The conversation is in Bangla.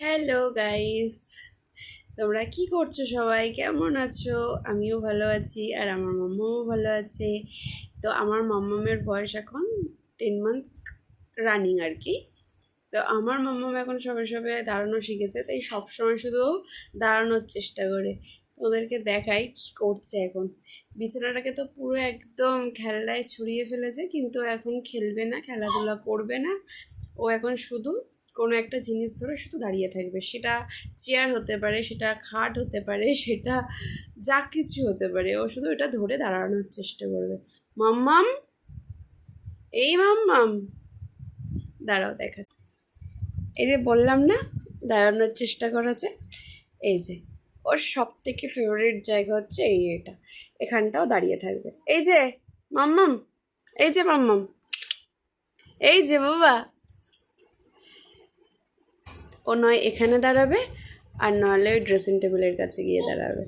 হ্যালো গাইস, তোমরা কি করছো? সবাই কেমন আছো? আমিও ভালো আছি আর আমার মাম্মাও ভালো আছে। তো আমার মাম্মামের বয়স এখন 10 মান্থ রানিং আর কি। তো আমার মাম্মাম এখন সবে সবে দাঁড়ানো শিখেছে, তাই সবসময় শুধু দাঁড়ানোর চেষ্টা করে। তো ওদেরকে দেখাই কি করছে এখন। বিছানাটাকে তো পুরো একদম খেলনায় ছড়িয়ে ফেলেছে, কিন্তু এখন খেলবে না, খেলাধুলা করবে না। ও এখন শুধু কোনো একটা জিনিস ধরে শুধু দাঁড়িয়ে থাকবে। সেটা চেয়ার হতে পারে, সেটা খাট হতে পারে, সেটা যা কিছু হতে পারে, ও শুধু এটা ধরে দাঁড়ানোর চেষ্টা করবে। মাম্মাম, এই মাম্মাম, দাঁড়াও দেখা। এই যে বললাম না, দাঁড়ানোর চেষ্টা করেছে। এই যে ওর সব থেকে ফেভারিট জায়গা হচ্ছে এটা, এখানটাও দাঁড়িয়ে থাকবে। এই যে মাম্মাম, এই যে মাম্মাম, এই যে বাবা। ও নয় এখানে দাঁড়াবে, আর নাহলে ওই ড্রেসিং টেবিলের কাছে গিয়ে দাঁড়াবে।